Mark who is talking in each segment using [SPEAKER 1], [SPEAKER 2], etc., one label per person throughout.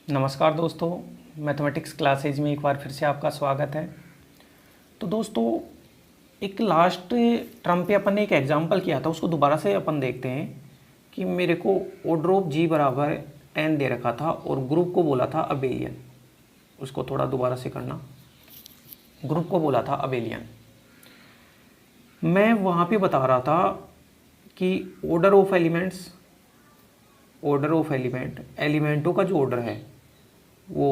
[SPEAKER 1] नमस्कार दोस्तों, mathematics classes में एक बार फिर से आपका स्वागत है। तो दोस्तों, एक लास्ट टर्म पे अपन ने एक एग्जांपल किया था, उसको दोबारा से अपन देखते हैं कि मेरे को ऑर्डर ऑफ जी बराबर n दे रखा था और ग्रुप को बोला था अबेलियन। उसको थोड़ा दोबारा से करना। ग्रुप को बोला था अबेलियन। मैं वहाँ पे बता रहा था कि ऑर्डर ऑफ एलिमेंटों का जो ऑर्डर है वो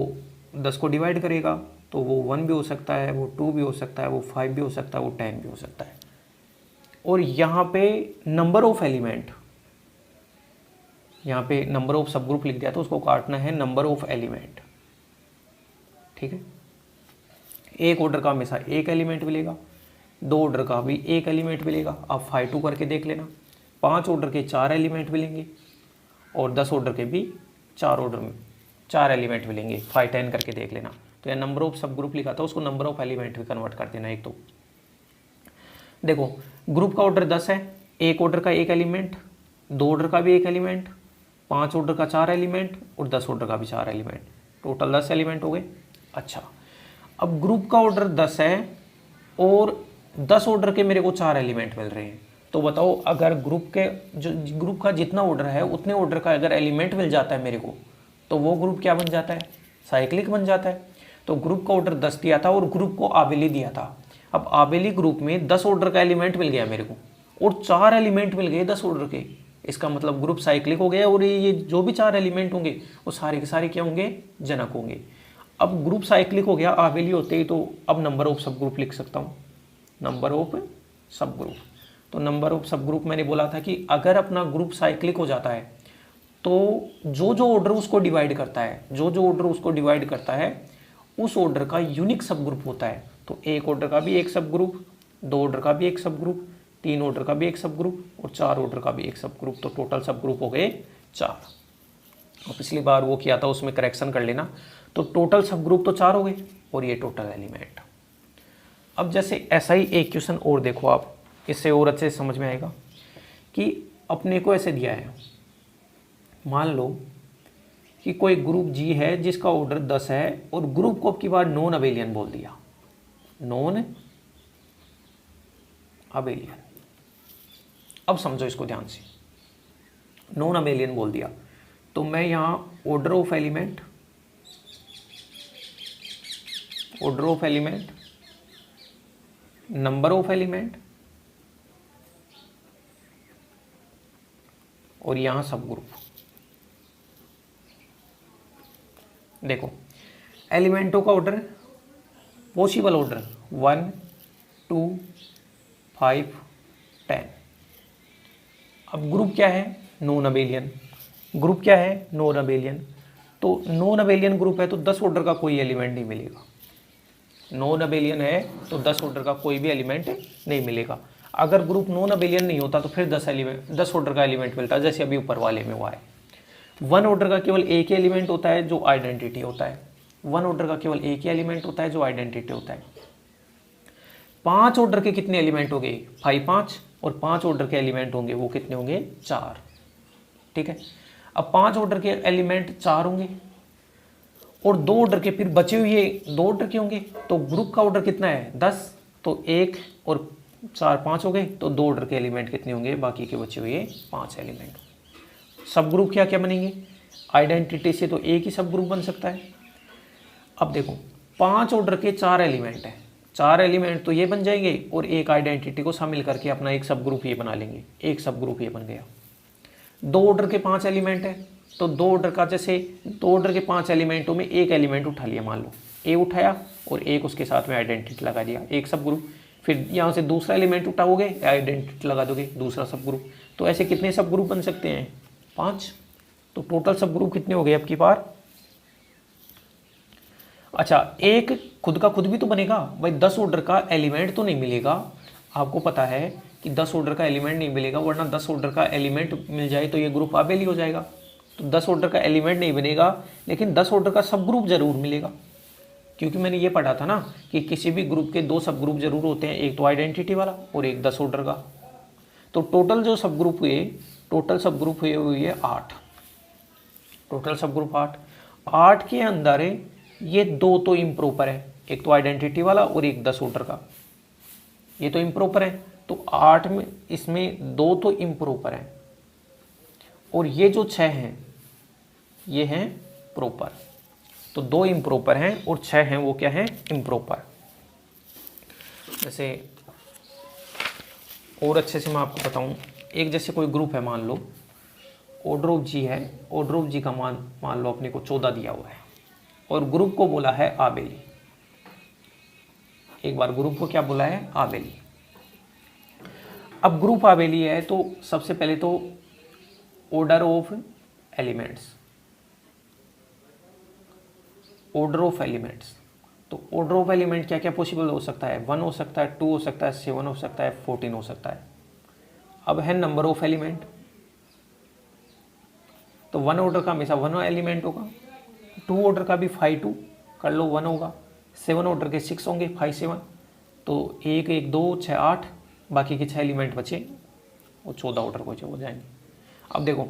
[SPEAKER 1] 10 को डिवाइड करेगा, तो वो 1 भी हो सकता है, वो 2 भी हो सकता है, वो 5 भी हो सकता है, वो 10 भी हो सकता है। और यहाँ पे नंबर ऑफ एलिमेंट, यहाँ पे नंबर ऑफ सब ग्रुप लिख दिया, तो उसको काटना है नंबर ऑफ एलिमेंट। ठीक है, एक ऑर्डर का हमेशा एक एलिमेंट मिलेगा, 2 ऑर्डर का भी एक एलिमेंट मिलेगा। आप 5 2 करके देख लेना। 5 ऑर्डर के 4 एलिमेंट मिलेंगे और 10 ऑर्डर के भी 4 एलिमेंट मिलेंगे। 5 10 करके देख लेना। तो यह नंबर ऑफ सब ग्रुप लिखा था, उसको नंबर ऑफ एलिमेंट भी कन्वर्ट कर देना। एक तो देखो, ग्रुप का ऑर्डर 10 है, एक ऑर्डर का एक एलिमेंट, 2 ऑर्डर का भी एक एलिमेंट, 5 ऑर्डर का 4 एलिमेंट और 10 ऑर्डर का भी 4 एलिमेंट, टोटल 10 एलिमेंट हो गए। अच्छा, अब ग्रुप का ऑर्डर 10 है और 10 ऑर्डर के मेरे को 4 एलिमेंट मिल रहे हैं। तो बताओ, अगर ग्रुप का जितना ऑर्डर है उतने ऑर्डर का अगर एलिमेंट मिल जाता है मेरे को, तो वो ग्रुप क्या बन जाता है? साइक्लिक बन जाता है। तो ग्रुप का ऑर्डर 10 दिया था और ग्रुप को आबेली दिया था। अब आबेली ग्रुप में 10 ऑर्डर का एलिमेंट मिल गया मेरे को और 4 एलिमेंट मिल गए 10 ऑर्डर के। इसका मतलब ग्रुप साइक्लिक हो गया और ये जो भी 4 एलिमेंट होंगे वो सारे के सारे क्या होंगे? जनक होंगे। अब ग्रुप साइक्लिक हो गया आबेली होते ही, तो अब नंबर ऑफ सब ग्रुप लिख सकता हूँ, नंबर ऑफ सब ग्रुप। तो नंबर ऑफ सब ग्रुप मैंने बोला था कि अगर अपना ग्रुप साइक्लिक हो जाता है तो जो जो ऑर्डर उसको डिवाइड करता है, उस ऑर्डर का यूनिक सब ग्रुप होता है। तो एक ऑर्डर का भी एक सब ग्रुप, 2 ऑर्डर का भी एक सब ग्रुप, 3 ऑर्डर का भी एक सब ग्रुप और 4 ऑर्डर का भी एक सब ग्रुप। तो टोटल सब ग्रुप हो गए 4। और पिछली बार वो किया था उसमें करेक्शन कर लेना। तो टोटल सब ग्रुप तो 4 हो गए और ये टोटल एलिमेंट। अब जैसे ऐसा ही एक क्वेश्चन और देखो आप, इससे और अच्छे से समझ में आएगा कि अपने को ऐसे दिया है। मान लो कि कोई ग्रुप जी है जिसका ऑर्डर 10 है और ग्रुप को अब की बार नॉन अबेलियन बोल दिया, नॉन अबेलियन। अब समझो इसको ध्यान से, नॉन अबेलियन बोल दिया तो मैं यहां order of element, number of element और यहां सब ग्रुप। देखो, एलिमेंटों का ऑर्डर, पॉसिबल ऑर्डर 1 2 5 10। अब ग्रुप क्या है? Non abelian. ग्रुप क्या है? Non abelian. तो नॉन अबेलियन ग्रुप है तो 10 ऑर्डर का कोई एलिमेंट नहीं मिलेगा। नॉन अबेलियन है तो 10 ऑर्डर का कोई भी एलिमेंट नहीं मिलेगा। अगर ग्रुप नॉन अबेलियन नहीं होता तो फिर 10 ऑर्डर का एलिमेंट मिलता है, जैसे अभी ऊपर वाले में हुआ है। 1 ऑर्डर का केवल एक ही एलिमेंट होता है जो आइडेंटिटी होता है। 1 ऑर्डर का केवल एक ही एलिमेंट होता है जो आइडेंटिटी होता है। 5 ऑर्डर के कितने एलिमेंट हो गए? 5 5 और 5 ऑर्डर के एलिमेंट होंगे वो कितने होंगे? 4। ठीक है, अब 5 ऑर्डर के एलिमेंट 4 होंगे और 2 ऑर्डर के फिर बचे हुए 2 ऑर्डर के होंगे। तो ग्रुप का ऑर्डर कितना है? 10। तो 1 और 4 5 हो गए, तो 2 ऑर्डर के एलिमेंट कितने होंगे? बाकी के बचे हुए 5 एलिमेंट। सब ग्रुप क्या क्या बनेंगे? आइडेंटिटी से तो एक ही सब ग्रुप बन सकता है। अब देखो, 5 ऑर्डर के 4 एलिमेंट है, 4 एलिमेंट तो ये बन जाएंगे और एक आइडेंटिटी को शामिल करके अपना एक सब ग्रुप ये बना लेंगे। एक सब ग्रुप ये बन गया। 2 ऑर्डर के 5 एलिमेंट है तो 2 ऑर्डर का, जैसे 2 ऑर्डर के 5 एलिमेंटों में एक एलिमेंट उठा लिया, मान लो ए उठाया और एक उसके साथ में आइडेंटिटी लगा दिया, एक सब ग्रुप। फिर यहाँ से दूसरा एलिमेंट उठाओगे, आइडेंटिटी लगा दोगे, दूसरा सब ग्रुप। तो ऐसे कितने सब ग्रुप बन सकते हैं? 5। तो टोटल सब ग्रुप कितने हो गए अब की बार? अच्छा, एक खुद का खुद भी तो बनेगा भाई। 10 ऑर्डर का एलिमेंट तो नहीं मिलेगा। आपको पता है कि 10 ऑर्डर का एलिमेंट नहीं मिलेगा, वरना 10 ऑर्डर का एलिमेंट मिल जाए तो ये ग्रुप आबेली हो जाएगा। तो 10 ऑर्डर का एलिमेंट नहीं बनेगा, लेकिन 10 ऑर्डर का सब ग्रुप जरूर मिलेगा, क्योंकि मैंने ये पढ़ा था ना कि किसी भी ग्रुप के 2 सब ग्रुप जरूर होते हैं, एक तो आइडेंटिटी वाला और एक 10 ऑर्डर का। तो टोटल जो सब ग्रुप हुए, टोटल सब ग्रुप हुए 8। टोटल सब ग्रुप 8। 8 के अंदर ये दो तो इम्प्रॉपर है, एक तो आइडेंटिटी वाला और एक 10 ऑर्डर का, ये तो इम्प्रॉपर है। तो 8 में इसमें दो तो इम्प्रॉपर है और ये जो 6 हैं ये हैं प्रॉपर। तो दो इम्प्रॉपर हैं और 6 हैं वो क्या है, इम्प्रॉपर। जैसे और अच्छे से मैं आपको बताऊं, एक जैसे कोई ग्रुप है, मान लो ऑर्डर ऑफ जी है, ऑर्डर ऑफ जी का मान लो अपने को 14 दिया हुआ है और ग्रुप को बोला है आबेली। एक बार ग्रुप को क्या बोला है, आबेली। अब ग्रुप आबेली है तो सबसे पहले तो order of elements, order of elements, तो ऑर्डर ऑफ एलिमेंट क्या क्या पॉसिबल हो सकता है, 1 हो सकता है, 2 हो सकता है, 7 हो सकता है, 14 हो सकता है। अब है नंबर ऑफ एलिमेंट, तो 1 ऑर्डर का हमेशा 1 एलिमेंट होगा, 2 ऑर्डर का भी 5 2 कर लो 1 होगा, 7 ऑर्डर के 6 होंगे 5 7, तो 1 1 2 6 8, बाकी के 6 एलिमेंट बचे वो 14 ऑर्डर को हो जाएंगे। अब देखो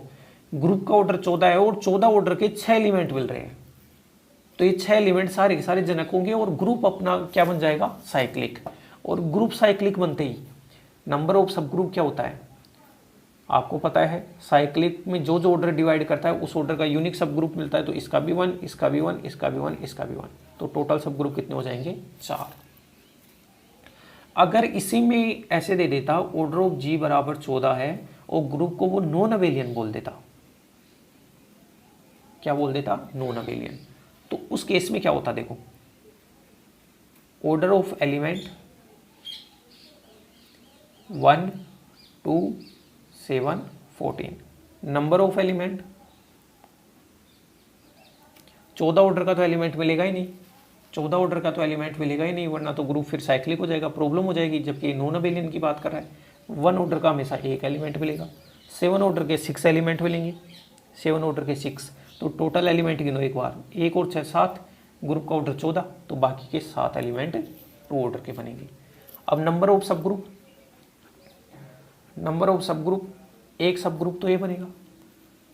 [SPEAKER 1] ग्रुप का ऑर्डर 14 है और 14 ऑर्डर के 6 एलिमेंट मिल रहे हैं, तो ये 6 एलिमेंट सारे के सारे जनक होंगे और ग्रुप अपना क्या बन जाएगा, साइक्लिक। और ग्रुप साइक्लिक बनते ही नंबर ऑफ सब ग्रुप क्या होता है आपको पता है, साइक्लिक में जो जो ऑर्डर डिवाइड करता है उस ऑर्डर का यूनिक सब ग्रुप मिलता है, तो इसका भी 1, इसका भी 1, इसका भी 1, इसका भी 1, तो टोटल सब ग्रुप कितने हो जाएंगे, 4। अगर इसी में ऐसे दे देता ऑर्डर ऑफ जी बराबर 14 है और ग्रुप को वो नॉन अबेलियन बोल देता, क्या बोल देता, नॉन अबेलियन, तो उस केस में क्या होता, देखो order of element 1 2 7 14, number of element 14 order का तो एलिमेंट मिलेगा ही नहीं, 14 ऑर्डर का तो एलिमेंट मिलेगा ही नहीं, वरना तो ग्रुप फिर साइक्लिक हो जाएगा, प्रॉब्लम हो जाएगी, जबकि नॉन अबेलियन की बात कर रहा है। 1 ऑर्डर का हमेशा एक एलिमेंट मिलेगा, 7 ऑर्डर के 6 एलिमेंट मिलेंगे, 7 ऑर्डर के 6, तो टोटल एलिमेंट गिनो एक बार, 1 और 6 7, ग्रुप का ऑर्डर 14, तो बाकी के 7 एलिमेंट 2 ऑर्डर के बनेंगे। अब नंबर ऑफ सब ग्रुप, नंबर ऑफ सब ग्रुप, एक सब ग्रुप तो ये बनेगा,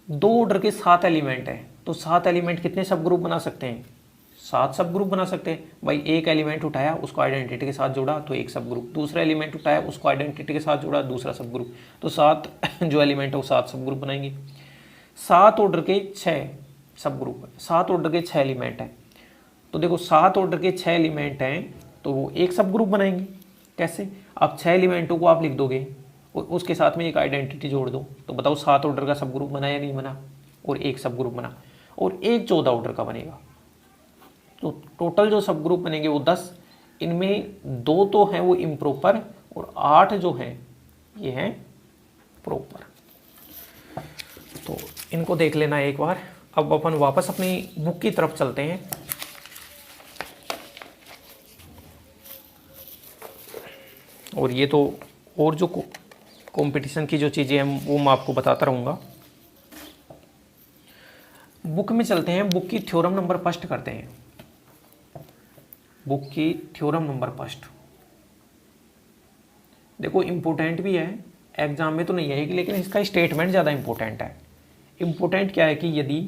[SPEAKER 1] 2 ऑर्डर के 7 एलिमेंट है, तो 7 एलिमेंट कितने सब ग्रुप बना सकते हैं, 7 सब ग्रुप बना सकते हैं भाई। एक एलिमेंट उठाया उसको आइडेंटिटी के साथ जोड़ा तो एक सब ग्रुप, दूसरा एलिमेंट उठाया उसको आइडेंटिटी के साथ जोड़ा दूसरा सब ग्रुप, तो 7 जो एलिमेंट है वो 7 सब ग्रुप बनाएंगे। 7 ऑर्डर के 6 सब ग्रुप, 7 ऑर्डर के 6 एलिमेंट हैं, तो देखो 7 ऑर्डर के 6 एलिमेंट हैं तो वो एक सब ग्रुप बनाएंगे। कैसे, आप 6 एलिमेंटों को आप लिख दोगे और उसके साथ में एक आइडेंटिटी जोड़ दो, तो बताओ 7 ऑर्डर का सब ग्रुप बना या नहीं बना, और एक सब ग्रुप बना, और एक 14 ऑर्डर का बनेगा, तो टोटल जो सब ग्रुप बनेंगे वो 10, इनमें 2 तो हैं वो इम्प्रॉपर और 8 जो हैं ये हैं प्रॉपर। तो इनको देख लेना एक बार। अब अपन वापस अपनी बुक की तरफ चलते हैं। और ये तो और जो कंपटीशन की जो चीज़ें हैं वो मैं आपको बताता रहूँगा। बुक में चलते हैं, बुक की थ्योरम नंबर फर्स्ट करते हैं, बुक की थ्योरम नंबर फर्स्ट। देखो इम्पोर्टेंट भी है, एग्जाम में तो नहीं आएगी लेकिन इसका स्टेटमेंट ज़्यादा इम्पोर्टेंट है। इम्पोर्टेंट क्या है कि यदि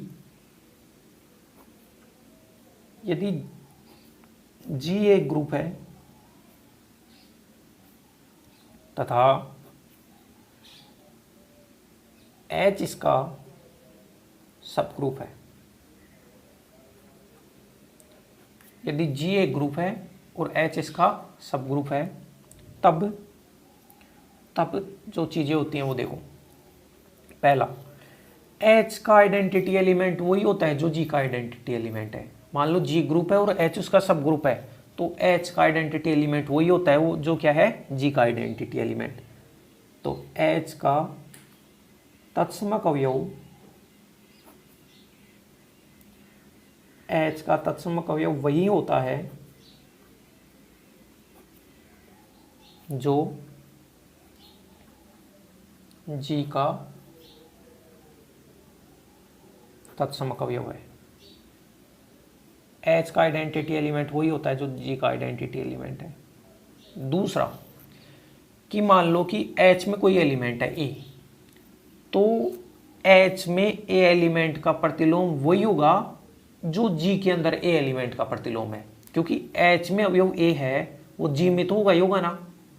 [SPEAKER 1] जी एक ग्रुप है तथा एच इसका सब ग्रुप है, यदि जी एक ग्रुप है और एच इसका सब ग्रुप है, तब जो चीज़ें होती हैं वो देखो। पहला, एच का आइडेंटिटी एलिमेंट वही होता है जो जी का आइडेंटिटी एलिमेंट है। मान लो जी ग्रुप है और एच उसका सब ग्रुप है, तो एच का आइडेंटिटी एलिमेंट वही होता है वो जो क्या है, जी का आइडेंटिटी एलिमेंट। तो एच का तत्समक अवयव, एच का तत्समक अवयव वही होता है जो जी का तत्समक अवयव है। एच का आइडेंटिटी एलिमेंट वही होता है जो जी का आइडेंटिटी एलिमेंट है। दूसरा कि मान लो कि एच में कोई एलिमेंट है ए, तो एच में ए एलिमेंट का प्रतिलोम वही होगा जो जी के अंदर ए एलिमेंट का प्रतिलोम है, क्योंकि एच में अवयव ए है वो जी में तो होगा ही होगा ना,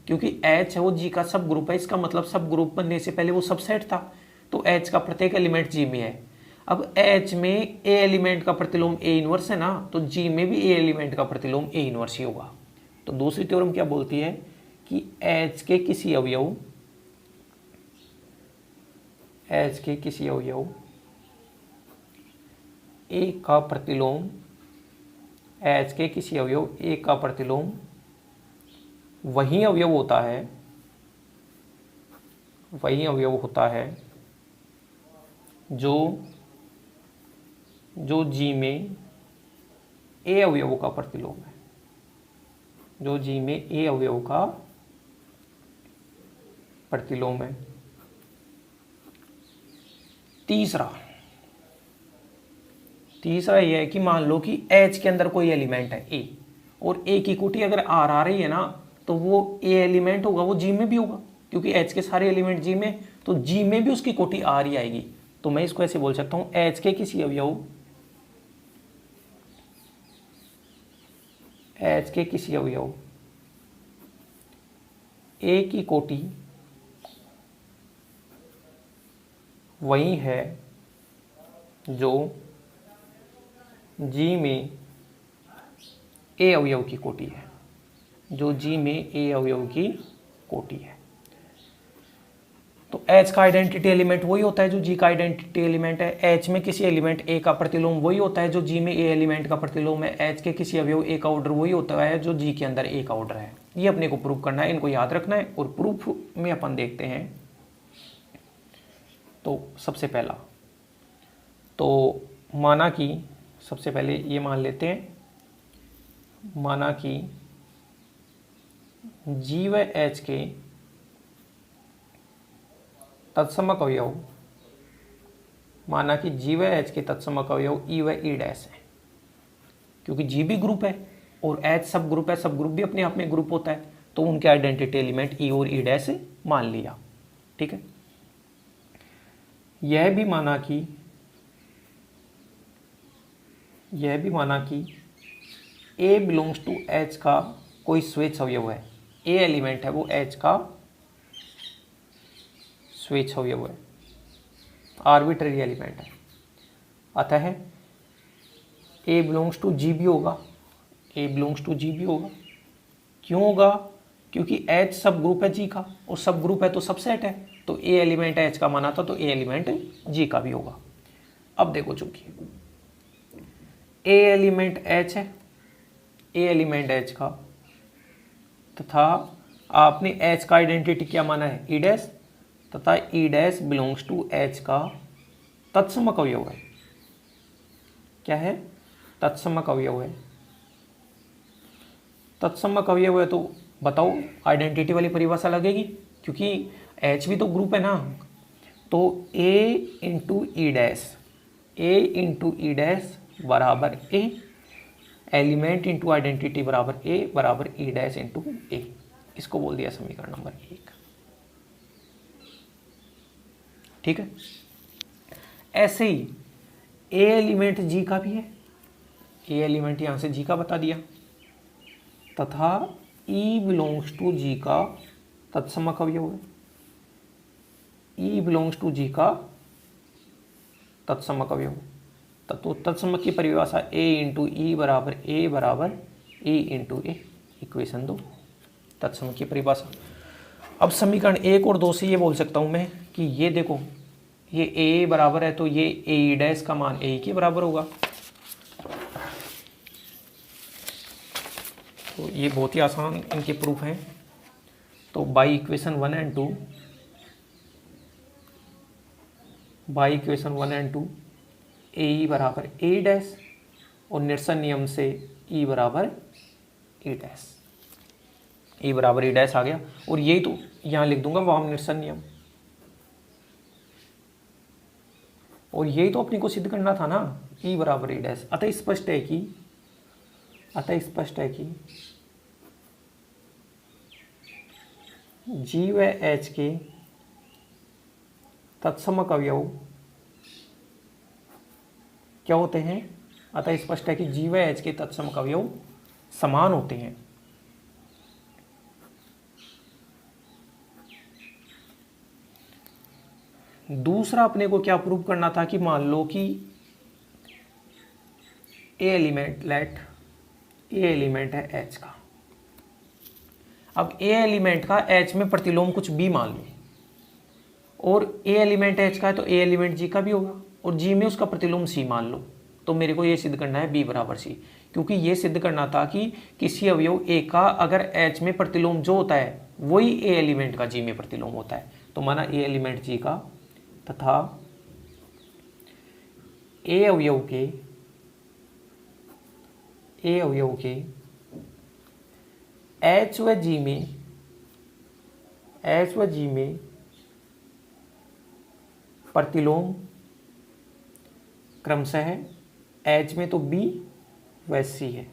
[SPEAKER 1] क्योंकि एच है वो जी का सब ग्रुप है, इसका मतलब सब ग्रुप बनने से पहले वो सबसेट था, तो एच का प्रत्येक एलिमेंट जी में है। अब एच में ए एलिमेंट का प्रतिलोम ए इनवर्स है ना, तो जी में भी ए एलिमेंट का प्रतिलोम ए इनवर्स ही होगा। तो दूसरी थ्योरम क्या बोलती है कि एच के किसी अवयव ए का प्रतिलोम एच के किसी अवयव ए का प्रतिलोम वही अवयव होता है जो जी में ए अवयवों का प्रतिलोम है, जो जी में ए अवयवों का प्रतिलोम है। तीसरा यह है कि मान लो कि एच के अंदर कोई एलिमेंट है ए, और ए की कोटि अगर आर आ रही है ना, तो वो ए एलिमेंट होगा वो जी में भी होगा, क्योंकि एच के सारे एलिमेंट जी में, तो जी में भी उसकी कोटि आर ही आएगी। तो मैं इसको ऐसे बोल सकता हूं, एच के किसी अवयव ए की कोटि वही है जो जी में ए अवयव की कोटि है, जो जी में ए अवयव की कोटि है। तो एच का आइडेंटिटी एलिमेंट वही होता है जो जी का आइडेंटिटी एलिमेंट है। एच में किसी एलिमेंट ए का प्रतिलोम वही होता है जो जी में ए एलिमेंट का प्रतिलोम है। एच के किसी अवयव ए का ऑर्डर वही होता है जो जी के अंदर ए का ऑर्डर है। ये अपने को प्रूफ करना है, इनको याद रखना है। और प्रूफ में अपन देखते हैं, तो सबसे पहला तो माना कि सबसे पहले ये मान लेते हैं, माना कि जी व एच के तत्समक अवयव, माना कि जी व एच के तत्समक अवयव ई व ई डैश है, क्योंकि जी भी ग्रुप है और एच सब ग्रुप है, सब ग्रुप भी अपने आप में ग्रुप होता है, तो उनके आइडेंटिटी एलिमेंट ई और ई डैश मान लिया। ठीक है, यह भी माना कि ए बिलोंग्स टू एच का कोई स्वेच्छ अवयव है। ए एलिमेंट है वो एच का स्वेच्छ अवयव है, आर्बिट्ररी एलिमेंट है। अतः ए बिलोंग्स टू जी भी होगा, क्यों होगा? क्योंकि एच सब ग्रुप है जी का, और सब ग्रुप है तो सबसेट है, तो ए एलिमेंट एच का माना था तो ए एलिमेंट जी का भी होगा। अब देखो, चूंकि ए एलिमेंट एच है, ए एलिमेंट एच का, तथा आपने एच का आइडेंटिटी क्या माना है? ई डैश, तथा E dash belongs to H का तत्समक अवयव है। क्या है? तत्समक अवयव है। तत्समक अवयव है तो बताओ आइडेंटिटी वाली परिभाषा लगेगी, क्योंकि एच भी तो ग्रुप है ना। तो ए इंटू ई डैश बराबर ए, एलिमेंट इंटू आइडेंटिटी बराबर ए बराबर ई डैश इंटू ए। इसको बोल दिया समीकरण नंबर 1। ठीक है, ऐसे ही ए एलिमेंट जी का भी है, ए एलिमेंट यहां से जी का बता दिया, तथा ई बिलोंग्स टू जी का तत्समक अवयव है। ई बिलोंग्स टू जी का तत्समक अवयव, तो तत्समक की परिभाषा ए इंटू ई बराबर ए इंटू ए, इक्वेशन 2 तत्समक की परिभाषा। अब समीकरण 1 और 2 से ये बोल सकता हूं मैं कि ये देखो, ये ए बराबर है तो ये ए डैश का मान ए के बराबर होगा। तो ये बहुत ही आसान इनके प्रूफ हैं। तो बाई इक्वेशन 1 एंड 2 ए बराबर ए डैश, और निरसन नियम से ई बराबर ए डैश, ई बराबर ए डैश आ गया। और यही तो यहाँ लिख दूंगा वाम निरसन नियम, और यही तो अपने को सिद्ध करना था ना, ई बराबर ए डैश। अतः स्पष्ट है कि जी व एच के तत्समक अवयव क्या होते हैं? अतः स्पष्ट है कि जी व एच के तत्समक अवयव समान होते हैं। दूसरा अपने को क्या प्रूव करना था कि मान लो कि ए एलिमेंट है एच का। अब ए एलिमेंट का एच में प्रतिलोम कुछ बी मान लो, और ए एलिमेंट एच का है तो ए एलिमेंट जी का भी होगा, और जी में उसका प्रतिलोम सी मान लो। तो मेरे को ये सिद्ध करना है बी बराबर सी, क्योंकि ये सिद्ध करना था कि किसी अवयव ए का अगर एच में प्रतिलोम जो होता है वही ए एलिमेंट का जी में प्रतिलोम होता है। तो माना ए एलिमेंट जी का तथा ए अवयव के एच व जी में प्रतिलोम क्रमशः एच में तो बी व सी है।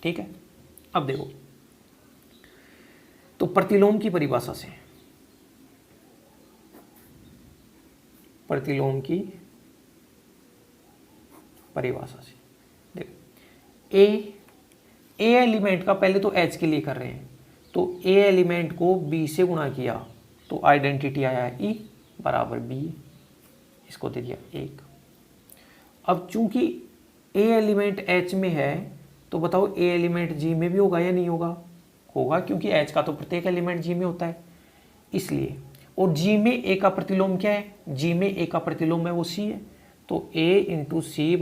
[SPEAKER 1] ठीक है, अब देखो तो प्रतिलोम की परिभाषा से, देखो ए एलिमेंट का पहले तो एच के लिए कर रहे हैं, तो ए एलिमेंट को बी से गुणा किया तो आइडेंटिटी आया ई बराबर बी, इसको दे दिया 1। अब चूंकि ए एलिमेंट एच में है तो बताओ ए एलिमेंट जी में भी होगा या नहीं होगा? होगा, क्योंकि एच का तो प्रत्येक एलिमेंट जी में होता है इसलिए। और जी में ए का प्रतिलोम क्या है? जी में ए का प्रतिलोम है वो सी है, तो ए इंटू सी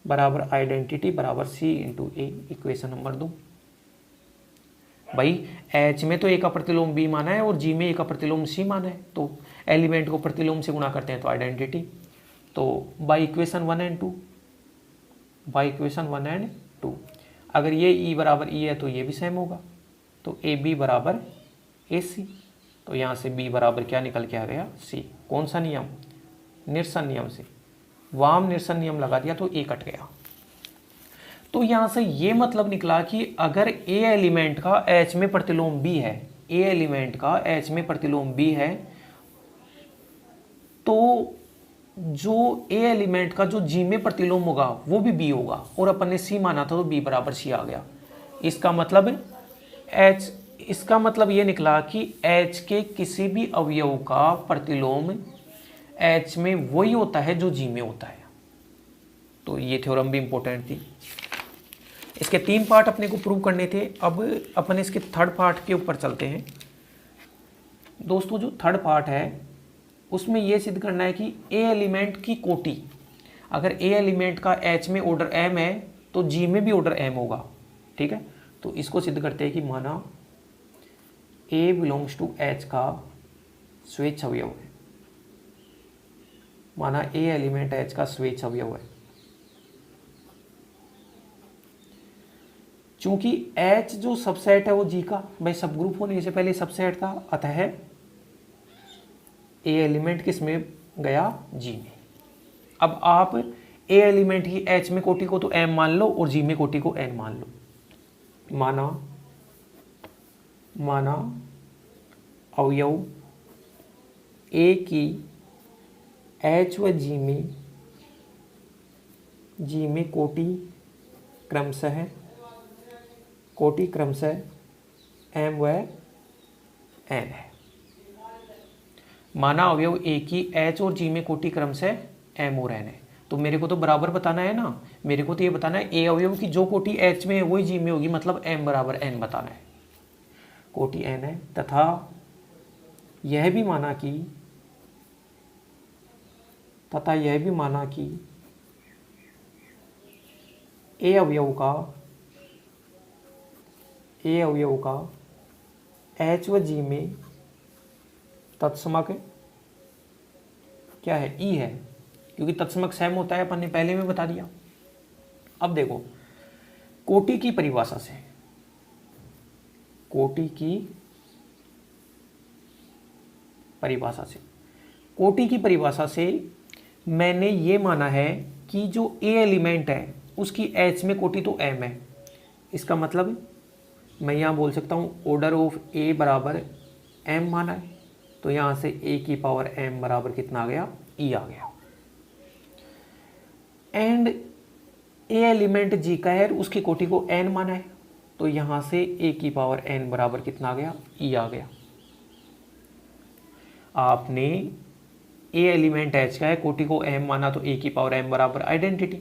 [SPEAKER 1] बराबर आइडेंटिटी बराबर सी इंटू ए, इक्वेशन नंबर 2। भाई एच में तो ए का प्रतिलोम बी माना है और जी में ए का प्रतिलोम सी माना है, तो एलिमेंट को प्रतिलोम से गुणा करते हैं तो आइडेंटिटी। तो बाई इक्वेशन 1 एंड 2, अगर ये ई बराबर ई है तो ये भी सेम होगा, तो ए बी बराबर ए सी। तो यहाँ से बी बराबर क्या निकल के आ गया? सी। कौन सा नियम? निरसन नियम से। वाम निरसन नियम लगा दिया तो ए कट गया। तो यहाँ से ये मतलब निकला कि अगर ए एलिमेंट का एच में प्रतिलोम बी है, तो जो ए एलिमेंट का जो जी में प्रतिलोम होगा वो भी बी होगा, और अपन ने सी माना था तो बी बराबर सी आ गया। इसका मतलब ये निकला कि एच के किसी भी अवयव का प्रतिलोम एच में वही होता है जो जी में होता है। तो ये थ्योरम भी इंपॉर्टेंट थी। इसके 3 पार्ट अपने को प्रूव करने थे। अब अपन इसके थर्ड पार्ट के ऊपर चलते हैं। दोस्तों जो थर्ड पार्ट है उसमें यह सिद्ध करना है कि ए एलिमेंट की कोटि, अगर ए एलिमेंट का एच में ऑर्डर एम है तो जी में भी ऑर्डर एम होगा। ठीक है, तो इसको सिद्ध करते हैं कि माना ए बिलोंग्स टू एच का स्वेच्छ अवयव है, माना ए एलिमेंट एच का स्वेच्छ अवयव है। चूंकि एच जो सबसेट है वो जी का, भाई सब ग्रुप होने से पहले सबसेट था, अतः ए एलिमेंट किस में गया? जी में। अब आप ए एलिमेंट की एच में कोटि को तो एम मान लो और जी में कोटि को एन मान लो। माना अवयव ए की एच व जी में कोटि क्रमशः एम व एन है। माना अवयव ए की एच और जी में कोटि क्रमशः एम और एन है, तो मेरे को तो बराबर बताना है ना। मेरे को तो ये बताना है ए अवयव की जो कोटि एच में है वही जी में होगी, मतलब एम बराबर एन बताना है। कोटि एन है, तथा यह भी माना कि ए अवयव का एच व जी में तत्समक क्या है? ई है, क्योंकि तत्समक सेम होता है, अपन ने पहले में बता दिया। अब देखो कोटि की परिभाषा से मैंने ये माना है कि जो ए एलिमेंट है उसकी एच में कोटि तो एम है। इसका मतलब मैं यहाँ बोल सकता हूँ ऑर्डर ऑफ ए बराबर एम माना है, तो यहाँ से ए की पावर एम बराबर कितना आ गया? ई आ गया। एंड ए एलिमेंट जी का है, उसकी कोटि को n माना है, तो यहाँ से a की पावर n बराबर कितना आ गया, e आ गया। आपने a एलिमेंट h का है, कोटि को m माना, तो a की पावर m बराबर आइडेंटिटी,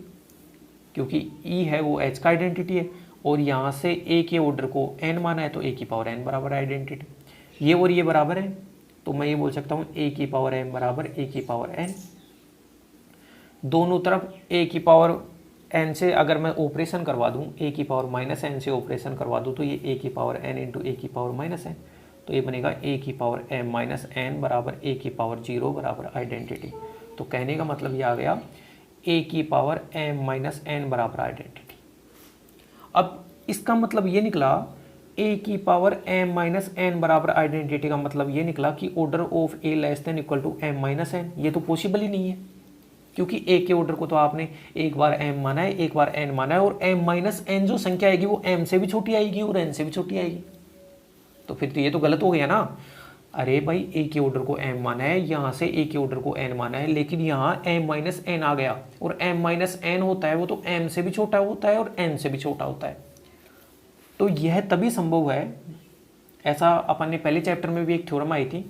[SPEAKER 1] क्योंकि e है वो h का आइडेंटिटी है, और यहाँ से a के ऑर्डर को n माना है, तो a की पावर n बराबर आइडेंटिटी। ये और ये बराबर है, तो मैं ये बोल सकता हूँ a की पावर m बराबर a की पावर n। दोनों तरफ a की पावर n से अगर मैं ऑपरेशन करवा दूँ, a की पावर माइनस n से ऑपरेशन करवा दूँ, तो ये a की पावर n इंटू a की पावर माइनस n, तो ये बनेगा a की पावर m माइनस n बराबर a की पावर 0 बराबर आइडेंटिटी। तो कहने का मतलब ये आ गया a की पावर m माइनस n बराबर आइडेंटिटी। अब इसका मतलब ये निकला a की पावर m माइनस n बराबर आइडेंटिटी का मतलब ये निकला कि order of a less than equal to m minus n। ये तो पॉसिबल ही नहीं है, क्योंकि a के ऑर्डर को तो आपने एक बार m माना है, एक बार n माना है, और m माइनस n जो संख्या आएगी वो m से भी छोटी आएगी और n से भी छोटी आएगी। तो फिर तो ये तो गलत हो गया ना। अरे भाई a के ऑर्डर को m माना है, यहाँ से a के ऑर्डर को n माना है, लेकिन यहाँ m माइनस n आ गया, और m माइनस n होता है वो तो m से भी छोटा होता है और n से भी छोटा होता है। तो यह तभी संभव है, ऐसा अपन ने पहले चैप्टर में भी एक थ्योरम आई थी,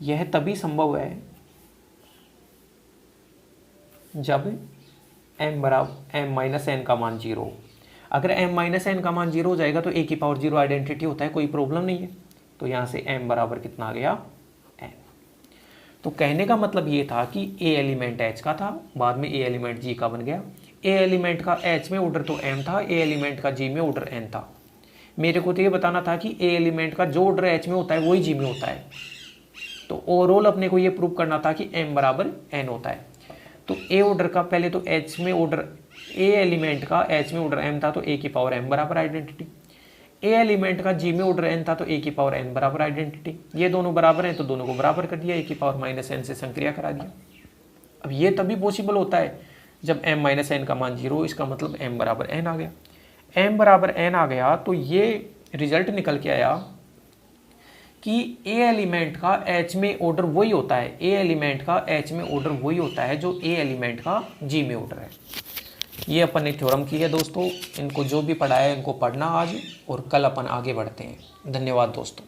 [SPEAKER 1] यह तभी संभव है जब m बराबर m माइनस n का मान 0 हो। अगर m माइनस n का मान 0 हो जाएगा तो a की पावर 0 आइडेंटिटी होता है, कोई प्रॉब्लम नहीं है। तो यहाँ से m बराबर कितना आ गया, n। तो कहने का मतलब ये था कि a एलिमेंट h का था, बाद में a एलिमेंट g का बन गया। a एलिमेंट का h में ऑर्डर तो m था, a एलिमेंट का g में ऑर्डर n था। मेरे को तो ये बताना था कि a एलिमेंट का जो ऑर्डर h में होता है वही g में होता है। तो ओवरऑल अपने को ये प्रूव करना था कि m बराबर n होता है। तो a ऑर्डर का पहले तो h में ऑर्डर, a एलिमेंट का h में ऑर्डर m था, तो a की पावर m बराबर आइडेंटिटी। a एलिमेंट का g में ऑर्डर n था, तो a की पावर n बराबर आइडेंटिटी। ये दोनों बराबर हैं तो दोनों को बराबर कर दिया, a की पावर माइनस n से संक्रिया करा दिया। अब ये तभी पॉसिबल होता है जब m माइनस n का मान 0, इसका मतलब m बराबर n आ गया। m बराबर n आ गया तो ये रिजल्ट निकल के आया कि a एलिमेंट का h में ऑर्डर वही होता है, a एलिमेंट का h में ऑर्डर वही होता है जो a एलिमेंट का g में ऑर्डर है। ये अपन ने थ्योरम की है दोस्तों, इनको जो भी पढ़ाया है इनको पढ़ना आज, और कल अपन आगे बढ़ते हैं। धन्यवाद दोस्तों।